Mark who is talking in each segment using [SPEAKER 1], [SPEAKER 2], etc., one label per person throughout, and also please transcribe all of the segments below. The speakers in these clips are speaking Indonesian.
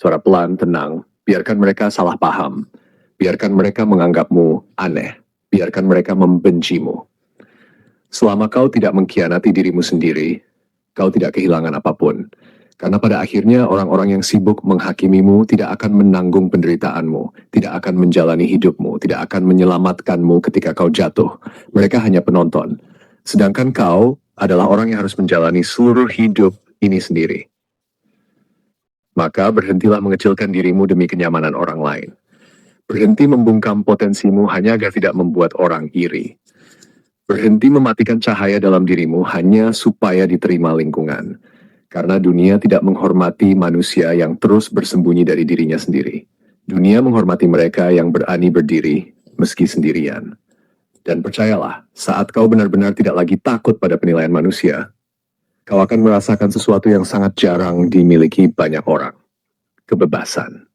[SPEAKER 1] Suara pelan, tenang. Biarkan mereka salah paham. Biarkan mereka menganggapmu aneh. Biarkan mereka membencimu. Selama kau tidak mengkhianati dirimu sendiri, kau tidak kehilangan apapun. Karena pada akhirnya orang-orang yang sibuk menghakimimu tidak akan menanggung penderitaanmu, tidak akan menjalani hidupmu, tidak akan menyelamatkanmu ketika kau jatuh. Mereka hanya penonton. Sedangkan kau adalah orang yang harus menjalani seluruh hidup ini sendiri. Maka berhentilah mengecilkan dirimu demi kenyamanan orang lain. Berhenti membungkam potensimu hanya agar tidak membuat orang iri. Berhenti mematikan cahaya dalam dirimu hanya supaya diterima lingkungan. Karena dunia tidak menghormati manusia yang terus bersembunyi dari dirinya sendiri. Dunia menghormati mereka yang berani berdiri meski sendirian. Dan percayalah, saat kau benar-benar tidak lagi takut pada penilaian manusia, kau akan merasakan sesuatu yang sangat jarang dimiliki banyak orang. Kebebasan.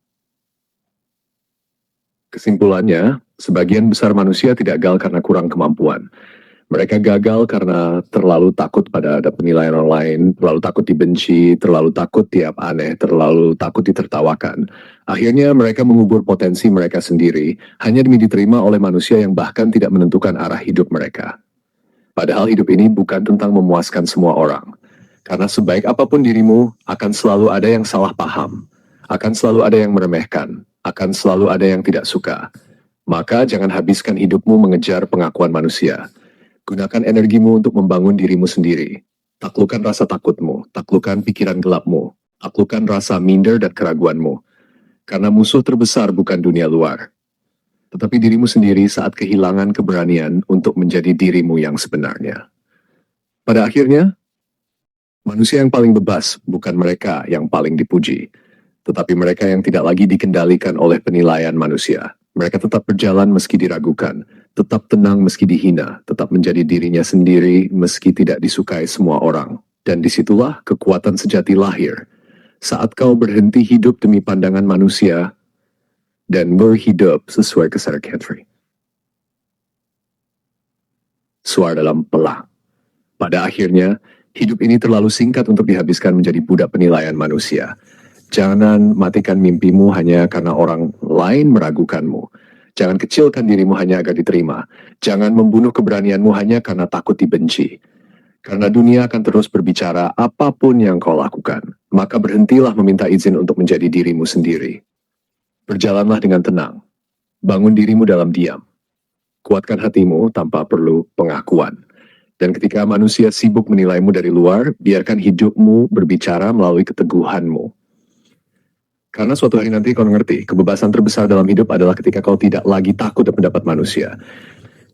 [SPEAKER 1] Kesimpulannya, sebagian besar manusia tidak gagal karena kurang kemampuan. Mereka gagal karena terlalu takut pada ada penilaian orang lain, terlalu takut dibenci, terlalu takut tiap aneh, terlalu takut ditertawakan. Akhirnya mereka mengubur potensi mereka sendiri, hanya demi diterima oleh manusia yang bahkan tidak menentukan arah hidup mereka. Padahal hidup ini bukan tentang memuaskan semua orang. Karena sebaik apapun dirimu, akan selalu ada yang salah paham. Akan selalu ada yang meremehkan. Akan selalu ada yang tidak suka. Maka jangan habiskan hidupmu mengejar pengakuan manusia. Gunakan energimu untuk membangun dirimu sendiri. Taklukkan rasa takutmu, taklukkan pikiran gelapmu, taklukkan rasa minder dan keraguanmu. Karena musuh terbesar bukan dunia luar, tetapi dirimu sendiri saat kehilangan keberanian untuk menjadi dirimu yang sebenarnya. Pada akhirnya, manusia yang paling bebas bukan mereka yang paling dipuji, tetapi mereka yang tidak lagi dikendalikan oleh penilaian manusia. Mereka tetap berjalan meski diragukan, tetap tenang meski dihina, tetap menjadi dirinya sendiri meski tidak disukai semua orang. Dan disitulah kekuatan sejati lahir. Saat kau berhenti hidup demi pandangan manusia, dan berhidup sesuai kesadaran Henry. Suara dalam pelang. Pada akhirnya, hidup ini terlalu singkat untuk dihabiskan menjadi budak penilaian manusia. Jangan matikan mimpimu hanya karena orang lain meragukanmu. Jangan kecilkan dirimu hanya agar diterima. Jangan membunuh keberanianmu hanya karena takut dibenci. Karena dunia akan terus berbicara apapun yang kau lakukan. Maka berhentilah meminta izin untuk menjadi dirimu sendiri. Berjalanlah dengan tenang. Bangun dirimu dalam diam. Kuatkan hatimu tanpa perlu pengakuan. Dan ketika manusia sibuk menilaimu dari luar, biarkan hidupmu berbicara melalui keteguhanmu. Karena suatu hari nanti kau ngerti, kebebasan terbesar dalam hidup adalah ketika kau tidak lagi takut dan pendapat manusia.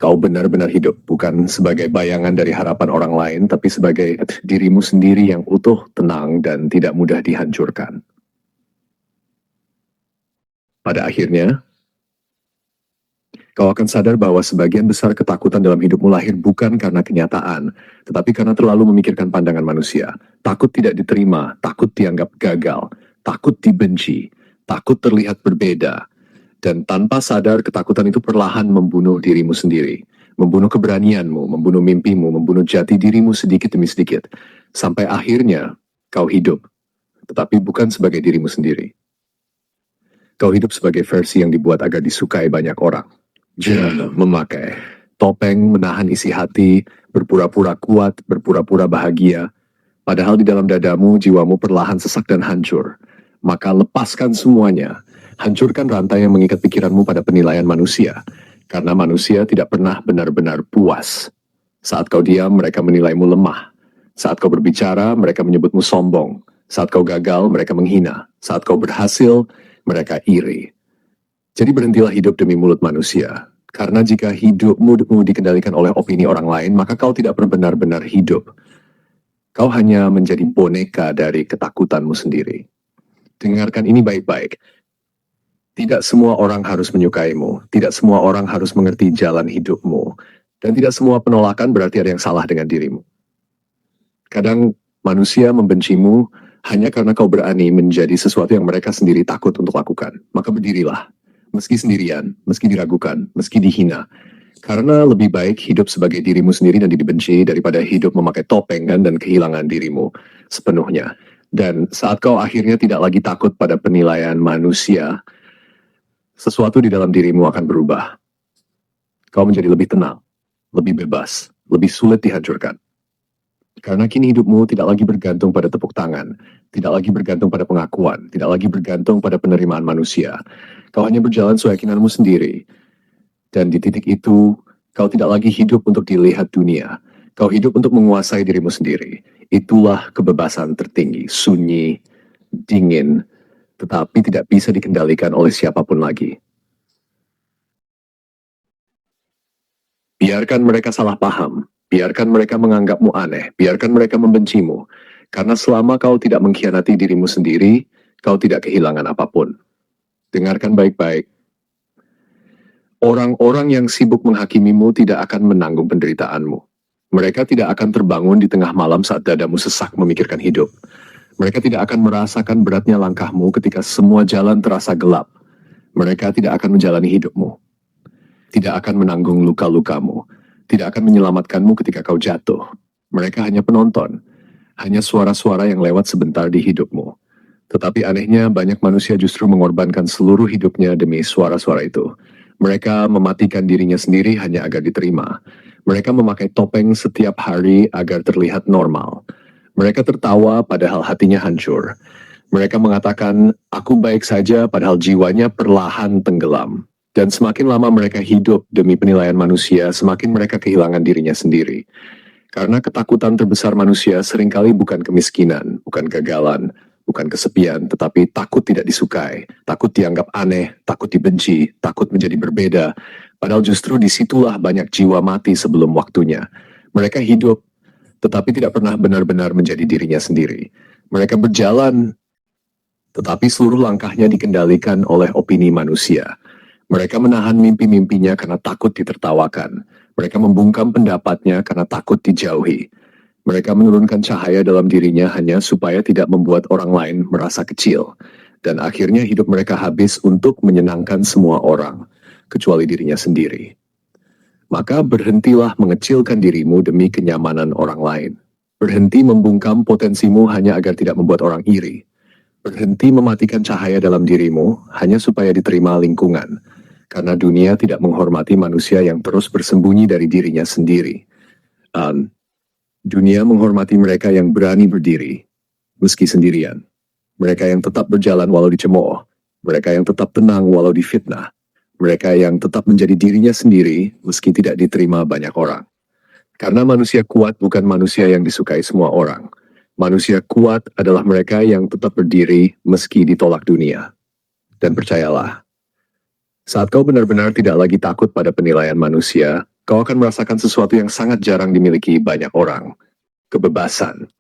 [SPEAKER 1] Kau benar-benar hidup, bukan sebagai bayangan dari harapan orang lain, tapi sebagai dirimu sendiri yang utuh, tenang, dan tidak mudah dihancurkan. Pada akhirnya, kau akan sadar bahwa sebagian besar ketakutan dalam hidupmu lahir bukan karena kenyataan, tetapi karena terlalu memikirkan pandangan manusia. Takut tidak diterima, takut dianggap gagal, takut dibenci, takut terlihat berbeda. Dan tanpa sadar ketakutan itu perlahan membunuh dirimu sendiri. Membunuh keberanianmu, membunuh mimpimu, membunuh jati dirimu sedikit demi sedikit. Sampai akhirnya kau hidup, tetapi bukan sebagai dirimu sendiri. Kau hidup sebagai versi yang dibuat agar disukai banyak orang. Jangan memakai topeng menahan isi hati, berpura-pura kuat, berpura-pura bahagia. Padahal di dalam dadamu jiwamu perlahan sesak dan hancur. Maka lepaskan semuanya. Hancurkan rantai yang mengikat pikiranmu pada penilaian manusia. Karena manusia tidak pernah benar-benar puas. Saat kau diam, mereka menilaimu lemah. Saat kau berbicara, mereka menyebutmu sombong. Saat kau gagal, mereka menghina. Saat kau berhasil, mereka iri. Jadi berhentilah hidup demi mulut manusia. Karena jika hidupmu dikendalikan oleh opini orang lain, maka kau tidak benar-benar hidup. Kau hanya menjadi boneka dari ketakutanmu sendiri. Dengarkan ini baik-baik. Tidak semua orang harus menyukaimu. Tidak semua orang harus mengerti jalan hidupmu. Dan tidak semua penolakan berarti ada yang salah dengan dirimu. Kadang manusia membencimu hanya karena kau berani menjadi sesuatu yang mereka sendiri takut untuk lakukan. Maka berdirilah. Meski sendirian, meski diragukan, meski dihina. Karena lebih baik hidup sebagai dirimu sendiri dan dibenci daripada hidup memakai topeng dan kehilangan dirimu sepenuhnya. Dan saat kau akhirnya tidak lagi takut pada penilaian manusia, sesuatu di dalam dirimu akan berubah. Kau menjadi lebih tenang, lebih bebas, lebih sulit dihancurkan. Karena kini hidupmu tidak lagi bergantung pada tepuk tangan, tidak lagi bergantung pada pengakuan, tidak lagi bergantung pada penerimaan manusia. Kau hanya berjalan sesuai keyakinanmu sendiri. Dan di titik itu, kau tidak lagi hidup untuk dilihat dunia. Kau hidup untuk menguasai dirimu sendiri. Itulah kebebasan tertinggi, sunyi, dingin, tetapi tidak bisa dikendalikan oleh siapapun lagi. Biarkan mereka salah paham, biarkan mereka menganggapmu aneh, biarkan mereka membencimu. Karena selama kau tidak mengkhianati dirimu sendiri, kau tidak kehilangan apapun. Dengarkan baik-baik. Orang-orang yang sibuk menghakimimu tidak akan menanggung penderitaanmu. Mereka tidak akan terbangun di tengah malam saat dadamu sesak memikirkan hidup. Mereka tidak akan merasakan beratnya langkahmu ketika semua jalan terasa gelap. Mereka tidak akan menjalani hidupmu. Tidak akan menanggung luka-lukamu, tidak akan menyelamatkanmu ketika kau jatuh. Mereka hanya penonton, hanya suara-suara yang lewat sebentar di hidupmu. Tetapi anehnya banyak manusia justru mengorbankan seluruh hidupnya demi suara-suara itu. Mereka mematikan dirinya sendiri hanya agar diterima. Mereka memakai topeng setiap hari agar terlihat normal. Mereka tertawa padahal hatinya hancur. Mereka mengatakan, aku baik saja padahal jiwanya perlahan tenggelam. Dan semakin lama mereka hidup demi penilaian manusia, semakin mereka kehilangan dirinya sendiri. Karena ketakutan terbesar manusia seringkali bukan kemiskinan, bukan kegagalan, bukan kesepian, tetapi takut tidak disukai, takut dianggap aneh, takut dibenci, takut menjadi berbeda. Padahal justru disitulah banyak jiwa mati sebelum waktunya. Mereka hidup, tetapi tidak pernah benar-benar menjadi dirinya sendiri. Mereka berjalan, tetapi seluruh langkahnya dikendalikan oleh opini manusia. Mereka menahan mimpi-mimpinya karena takut ditertawakan. Mereka membungkam pendapatnya karena takut dijauhi. Mereka menurunkan cahaya dalam dirinya hanya supaya tidak membuat orang lain merasa kecil. Dan akhirnya hidup mereka habis untuk menyenangkan semua orang, kecuali dirinya sendiri. Maka berhentilah mengecilkan dirimu demi kenyamanan orang lain. Berhenti membungkam potensimu hanya agar tidak membuat orang iri. Berhenti mematikan cahaya dalam dirimu hanya supaya diterima lingkungan. Karena dunia tidak menghormati manusia yang terus bersembunyi dari dirinya sendiri. Dunia menghormati mereka yang berani berdiri, meski sendirian. Mereka yang tetap berjalan walau dicemooh. Mereka yang tetap tenang walau difitnah. Mereka yang tetap menjadi dirinya sendiri, meski tidak diterima banyak orang. Karena manusia kuat bukan manusia yang disukai semua orang. Manusia kuat adalah mereka yang tetap berdiri meski ditolak dunia. Dan percayalah, saat kau benar-benar tidak lagi takut pada penilaian manusia, kau akan merasakan sesuatu yang sangat jarang dimiliki banyak orang. Kebebasan.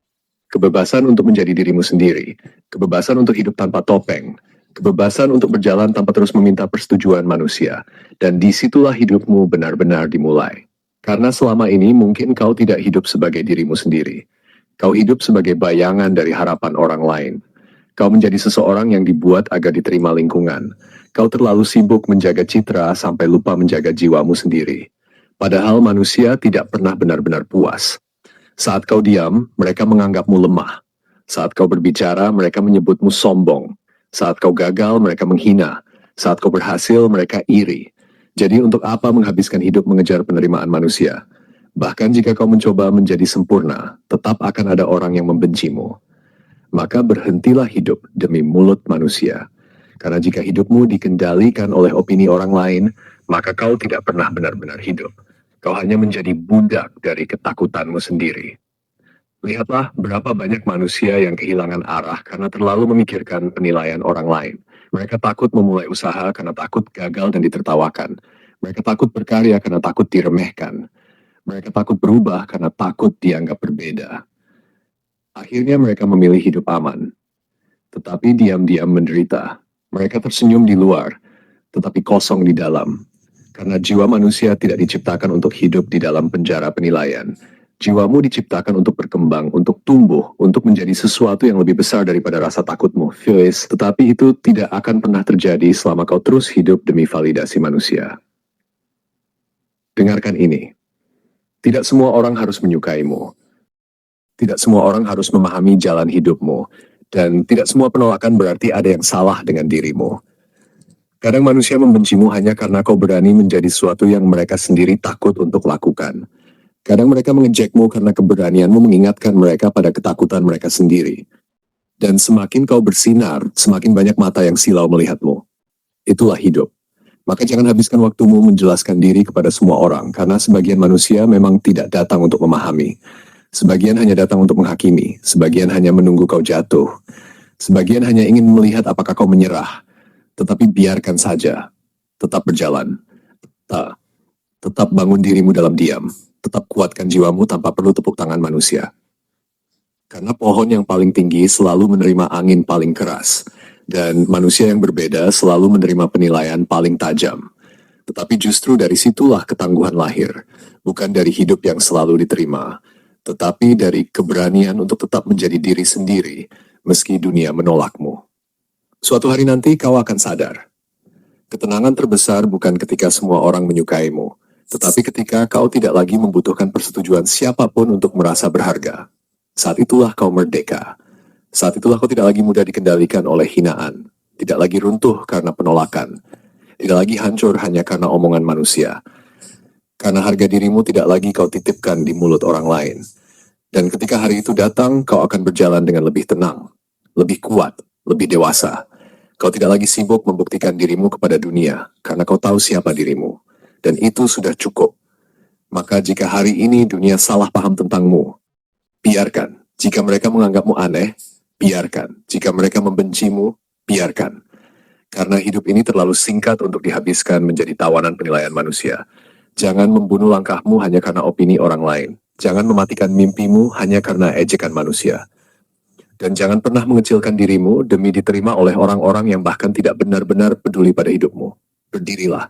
[SPEAKER 1] Kebebasan untuk menjadi dirimu sendiri. Kebebasan untuk hidup tanpa topeng. Kebebasan untuk berjalan tanpa terus meminta persetujuan manusia. Dan disitulah hidupmu benar-benar dimulai. Karena selama ini mungkin kau tidak hidup sebagai dirimu sendiri. Kau hidup sebagai bayangan dari harapan orang lain. Kau menjadi seseorang yang dibuat agar diterima lingkungan. Kau terlalu sibuk menjaga citra sampai lupa menjaga jiwamu sendiri. Padahal manusia tidak pernah benar-benar puas. Saat kau diam, mereka menganggapmu lemah. Saat kau berbicara, mereka menyebutmu sombong. Saat kau gagal, mereka menghina. Saat kau berhasil, mereka iri. Jadi untuk apa menghabiskan hidup mengejar penerimaan manusia? Bahkan jika kau mencoba menjadi sempurna, tetap akan ada orang yang membencimu. Maka berhentilah hidup demi mulut manusia. Karena jika hidupmu dikendalikan oleh opini orang lain, maka kau tidak pernah benar-benar hidup. Kau hanya menjadi budak dari ketakutanmu sendiri. Lihatlah berapa banyak manusia yang kehilangan arah karena terlalu memikirkan penilaian orang lain. Mereka takut memulai usaha karena takut gagal dan ditertawakan. Mereka takut berkarya karena takut diremehkan. Mereka takut berubah karena takut dianggap berbeda. Akhirnya mereka memilih hidup aman, tetapi diam-diam menderita. Mereka tersenyum di luar, tetapi kosong di dalam. Karena jiwa manusia tidak diciptakan untuk hidup di dalam penjara penilaian. Jiwamu diciptakan untuk berkembang, untuk tumbuh, untuk menjadi sesuatu yang lebih besar daripada rasa takutmu, Phyllis. Tetapi itu tidak akan pernah terjadi selama kau terus hidup demi validasi manusia. Dengarkan ini. Tidak semua orang harus menyukaimu. Tidak semua orang harus memahami jalan hidupmu. Dan tidak semua penolakan berarti ada yang salah dengan dirimu. Kadang manusia membencimu hanya karena kau berani menjadi sesuatu yang mereka sendiri takut untuk lakukan. Kadang mereka mengejekmu karena keberanianmu mengingatkan mereka pada ketakutan mereka sendiri. Dan semakin kau bersinar, semakin banyak mata yang silau melihatmu. Itulah hidup. Maka jangan habiskan waktumu menjelaskan diri kepada semua orang, karena sebagian manusia memang tidak datang untuk memahami. Sebagian hanya datang untuk menghakimi, sebagian hanya menunggu kau jatuh. Sebagian hanya ingin melihat apakah kau menyerah. Tetapi biarkan saja. Tetap berjalan. Tetap bangun dirimu dalam diam. Tetap kuatkan jiwamu tanpa perlu tepuk tangan manusia. Karena pohon yang paling tinggi selalu menerima angin paling keras. Dan manusia yang berbeda selalu menerima penilaian paling tajam. Tetapi justru dari situlah ketangguhan lahir. Bukan dari hidup yang selalu diterima. Tetapi dari keberanian untuk tetap menjadi diri sendiri, meski dunia menolakmu. Suatu hari nanti kau akan sadar. Ketenangan terbesar bukan ketika semua orang menyukaimu, tetapi ketika kau tidak lagi membutuhkan persetujuan siapapun untuk merasa berharga. Saat itulah kau merdeka. Saat itulah kau tidak lagi mudah dikendalikan oleh hinaan, tidak lagi runtuh karena penolakan, tidak lagi hancur hanya karena omongan manusia. Karena harga dirimu tidak lagi kau titipkan di mulut orang lain. Dan ketika hari itu datang, kau akan berjalan dengan lebih tenang, lebih kuat, lebih dewasa. Kau tidak lagi sibuk membuktikan dirimu kepada dunia, karena kau tahu siapa dirimu. Dan itu sudah cukup. Maka jika hari ini dunia salah paham tentangmu, biarkan. Jika mereka menganggapmu aneh, biarkan. Jika mereka membencimu, biarkan. Karena hidup ini terlalu singkat untuk dihabiskan menjadi tawanan penilaian manusia. Jangan membunuh langkahmu hanya karena opini orang lain. Jangan mematikan mimpimu hanya karena ejekan manusia. Dan jangan pernah mengecilkan dirimu demi diterima oleh orang-orang yang bahkan tidak benar-benar peduli pada hidupmu. Berdirilah,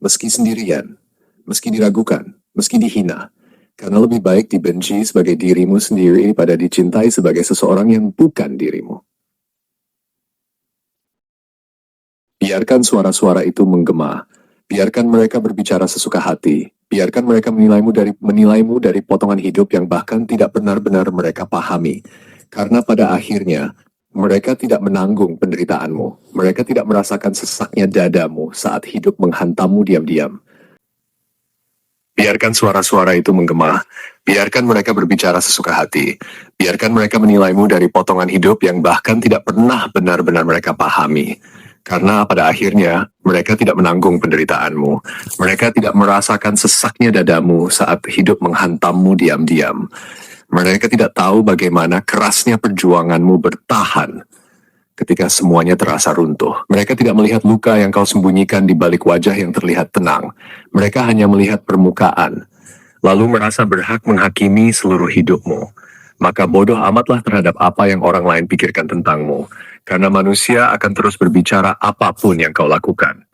[SPEAKER 1] meski sendirian, meski diragukan, meski dihina. Karena lebih baik dibenci sebagai dirimu sendiri daripada dicintai sebagai seseorang yang bukan dirimu. Biarkan suara-suara itu menggema. Biarkan mereka berbicara sesuka hati. Biarkan mereka menilaimu dari potongan hidup yang bahkan tidak benar-benar mereka pahami. Karena pada akhirnya, mereka tidak menanggung penderitaanmu. Mereka tidak merasakan sesaknya dadamu saat hidup menghantammu diam-diam. Biarkan suara-suara itu menggema. Biarkan mereka berbicara sesuka hati. Biarkan mereka menilaimu dari potongan hidup yang bahkan tidak pernah benar-benar mereka pahami. Karena pada akhirnya, mereka tidak menanggung penderitaanmu. Mereka tidak merasakan sesaknya dadamu saat hidup menghantammu diam-diam. Mereka tidak tahu bagaimana kerasnya perjuanganmu bertahan ketika semuanya terasa runtuh. Mereka tidak melihat luka yang kau sembunyikan di balik wajah yang terlihat tenang. Mereka hanya melihat permukaan, lalu merasa berhak menghakimi seluruh hidupmu. Maka bodoh amatlah terhadap apa yang orang lain pikirkan tentangmu, karena manusia akan terus berbicara apapun yang kau lakukan.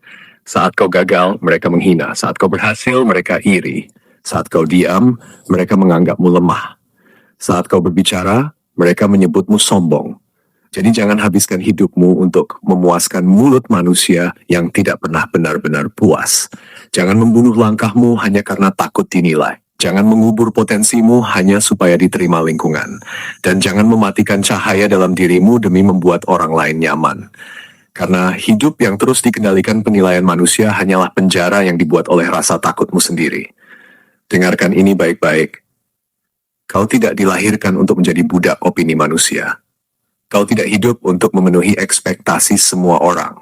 [SPEAKER 1] Saat kau gagal, mereka menghina. Saat kau berhasil, mereka iri. Saat kau diam, mereka menganggapmu lemah. Saat kau berbicara, mereka menyebutmu sombong. Jadi jangan habiskan hidupmu untuk memuaskan mulut manusia yang tidak pernah benar-benar puas. Jangan membunuh langkahmu hanya karena takut dinilai. Jangan mengubur potensimu hanya supaya diterima lingkungan. Dan jangan mematikan cahaya dalam dirimu demi membuat orang lain nyaman. Karena hidup yang terus dikendalikan penilaian manusia hanyalah penjara yang dibuat oleh rasa takutmu sendiri. Dengarkan ini baik-baik. Kau tidak dilahirkan untuk menjadi budak opini manusia. Kau tidak hidup untuk memenuhi ekspektasi semua orang.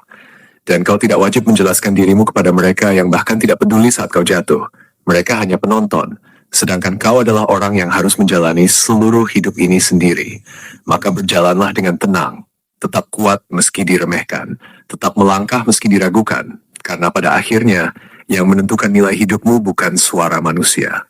[SPEAKER 1] Dan kau tidak wajib menjelaskan dirimu kepada mereka yang bahkan tidak peduli saat kau jatuh. Mereka hanya penonton. Sedangkan kau adalah orang yang harus menjalani seluruh hidup ini sendiri. Maka berjalanlah dengan tenang. Tetap kuat meski diremehkan. Tetap melangkah meski diragukan. Karena pada akhirnya, yang menentukan nilai hidupmu bukan suara manusia.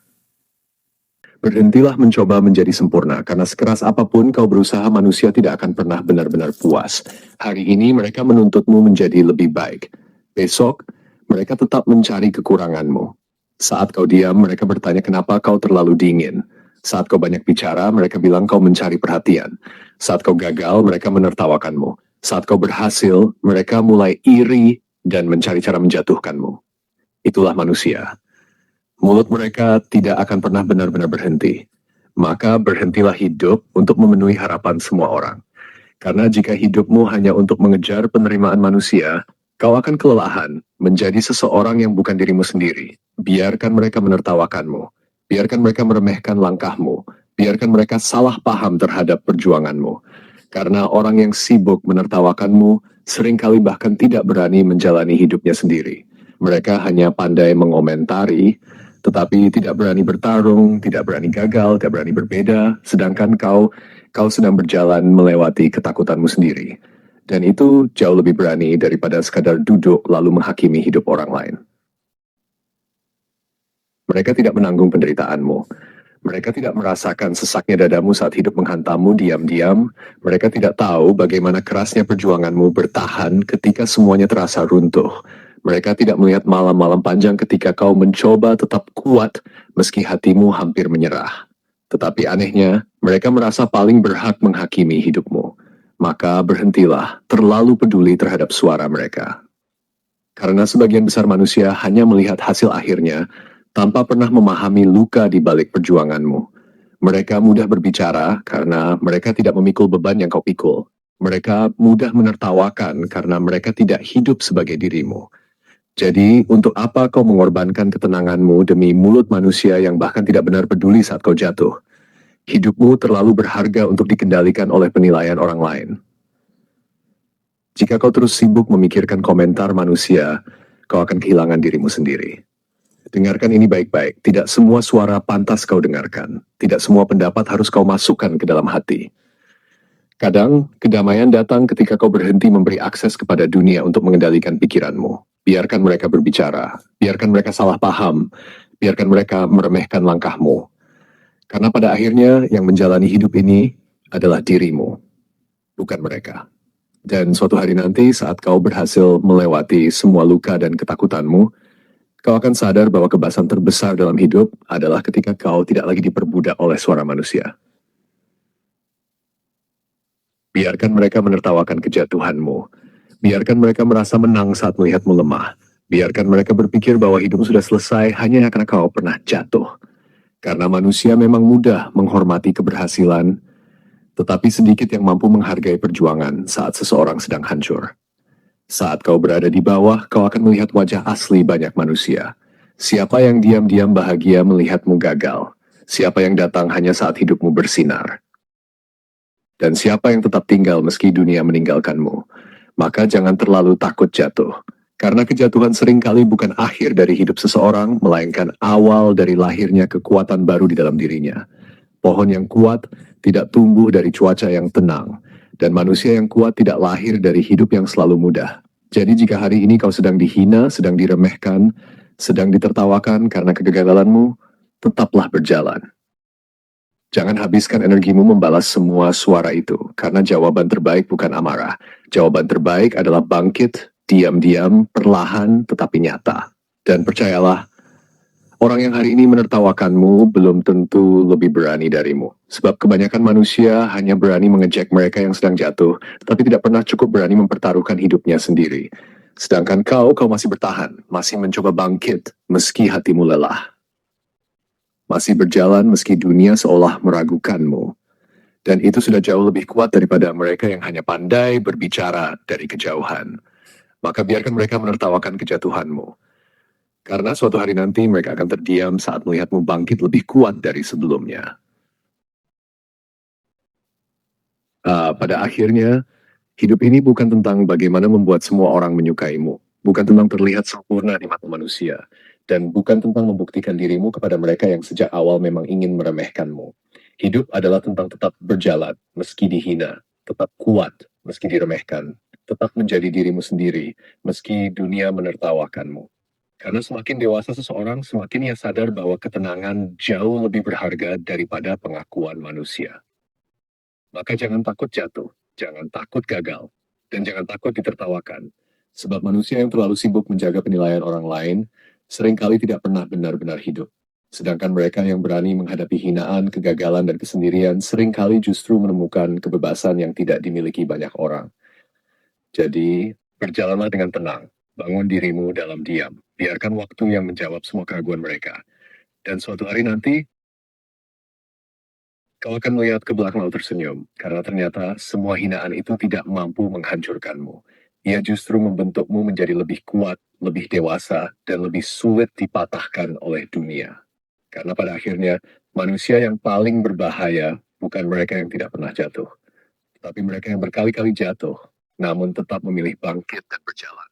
[SPEAKER 1] Berhentilah mencoba menjadi sempurna, karena sekeras apapun kau berusaha, manusia tidak akan pernah benar-benar puas. Hari ini mereka menuntutmu menjadi lebih baik. Besok, mereka tetap mencari kekuranganmu. Saat kau diam, mereka bertanya kenapa kau terlalu dingin. Saat kau banyak bicara, mereka bilang kau mencari perhatian. Saat kau gagal, mereka menertawakanmu. Saat kau berhasil, mereka mulai iri dan mencari cara menjatuhkanmu. Itulah manusia. Mulut mereka tidak akan pernah benar-benar berhenti. Maka berhentilah hidup untuk memenuhi harapan semua orang. Karena jika hidupmu hanya untuk mengejar penerimaan manusia, kau akan kelelahan menjadi seseorang yang bukan dirimu sendiri. Biarkan mereka menertawakanmu. Biarkan mereka meremehkan langkahmu. Biarkan mereka salah paham terhadap perjuanganmu. Karena orang yang sibuk menertawakanmu seringkali bahkan tidak berani menjalani hidupnya sendiri. Mereka hanya pandai mengomentari, tetapi tidak berani bertarung, tidak berani gagal, tidak berani berbeda, sedangkan kau sedang berjalan melewati ketakutanmu sendiri. Dan itu jauh lebih berani daripada sekadar duduk lalu menghakimi hidup orang lain. Mereka tidak menanggung penderitaanmu. Mereka tidak merasakan sesaknya dadamu saat hidup menghantammu diam-diam. Mereka tidak tahu bagaimana kerasnya perjuanganmu bertahan ketika semuanya terasa runtuh. Mereka tidak melihat malam-malam panjang ketika kau mencoba tetap kuat meski hatimu hampir menyerah. Tetapi anehnya, mereka merasa paling berhak menghakimi hidupmu. Maka berhentilah terlalu peduli terhadap suara mereka. Karena sebagian besar manusia hanya melihat hasil akhirnya, tanpa pernah memahami luka di balik perjuanganmu. Mereka mudah berbicara karena mereka tidak memikul beban yang kau pikul. Mereka mudah menertawakan karena mereka tidak hidup sebagai dirimu. Jadi, untuk apa kau mengorbankan ketenanganmu demi mulut manusia yang bahkan tidak benar peduli saat kau jatuh? Hidupmu terlalu berharga untuk dikendalikan oleh penilaian orang lain. Jika kau terus sibuk memikirkan komentar manusia, kau akan kehilangan dirimu sendiri. Dengarkan ini baik-baik, tidak semua suara pantas kau dengarkan. Tidak semua pendapat harus kau masukkan ke dalam hati. Kadang, kedamaian datang ketika kau berhenti memberi akses kepada dunia untuk mengendalikan pikiranmu. Biarkan mereka berbicara, biarkan mereka salah paham, biarkan mereka meremehkan langkahmu. Karena pada akhirnya yang menjalani hidup ini adalah dirimu, bukan mereka. Dan suatu hari nanti saat kau berhasil melewati semua luka dan ketakutanmu, kau akan sadar bahwa kebebasan terbesar dalam hidup adalah ketika kau tidak lagi diperbudak oleh suara manusia. Biarkan mereka menertawakan kejatuhanmu. Biarkan mereka merasa menang saat melihatmu lemah. Biarkan mereka berpikir bahwa hidupmu sudah selesai hanya karena kau pernah jatuh. Karena manusia memang mudah menghormati keberhasilan, tetapi sedikit yang mampu menghargai perjuangan saat seseorang sedang hancur. Saat kau berada di bawah, kau akan melihat wajah asli banyak manusia. Siapa yang diam-diam bahagia melihatmu gagal? Siapa yang datang hanya saat hidupmu bersinar? Dan siapa yang tetap tinggal meski dunia meninggalkanmu? Maka jangan terlalu takut jatuh. Karena kejatuhan seringkali bukan akhir dari hidup seseorang, melainkan awal dari lahirnya kekuatan baru di dalam dirinya. Pohon yang kuat tidak tumbuh dari cuaca yang tenang, dan manusia yang kuat tidak lahir dari hidup yang selalu mudah. Jadi jika hari ini kau sedang dihina, sedang diremehkan, sedang ditertawakan karena kegagalanmu, tetaplah berjalan. Jangan habiskan energimu membalas semua suara itu, karena jawaban terbaik bukan amarah. Jawaban terbaik adalah bangkit, diam-diam, perlahan, tetapi nyata. Dan percayalah, orang yang hari ini menertawakanmu belum tentu lebih berani darimu. Sebab kebanyakan manusia hanya berani mengejek mereka yang sedang jatuh, tapi tidak pernah cukup berani mempertaruhkan hidupnya sendiri. Sedangkan kau masih bertahan, masih mencoba bangkit, meski hatimu lelah. Masih berjalan meski dunia seolah meragukanmu. Dan itu sudah jauh lebih kuat daripada mereka yang hanya pandai berbicara dari kejauhan. Maka biarkan mereka menertawakan kejatuhanmu. Karena suatu hari nanti mereka akan terdiam saat melihatmu bangkit lebih kuat dari sebelumnya. Pada akhirnya, hidup ini bukan tentang bagaimana membuat semua orang menyukaimu. Bukan tentang terlihat sempurna di mata manusia. Dan bukan tentang membuktikan dirimu kepada mereka yang sejak awal memang ingin meremehkanmu. Hidup adalah tentang tetap berjalan, meski dihina. Tetap kuat, meski diremehkan. Tetap menjadi dirimu sendiri, meski dunia menertawakanmu. Karena semakin dewasa seseorang, semakin ia sadar bahwa ketenangan jauh lebih berharga daripada pengakuan manusia. Maka jangan takut jatuh, jangan takut gagal, dan jangan takut ditertawakan. Sebab manusia yang terlalu sibuk menjaga penilaian orang lain, seringkali tidak pernah benar-benar hidup. Sedangkan mereka yang berani menghadapi hinaan, kegagalan, dan kesendirian, seringkali justru menemukan kebebasan yang tidak dimiliki banyak orang. Jadi, berjalanlah dengan tenang, bangun dirimu dalam diam, biarkan waktu yang menjawab semua keraguan mereka. Dan suatu hari nanti, Kau akan melihat ke belakang lalu tersenyum, karena ternyata semua hinaan itu tidak mampu menghancurkanmu. Ia justru membentukmu menjadi lebih kuat, lebih dewasa, dan lebih sulit dipatahkan oleh dunia. Karena pada akhirnya, manusia yang paling berbahaya bukan mereka yang tidak pernah jatuh, tapi mereka yang berkali-kali jatuh, namun tetap memilih bangkit dan berjalan.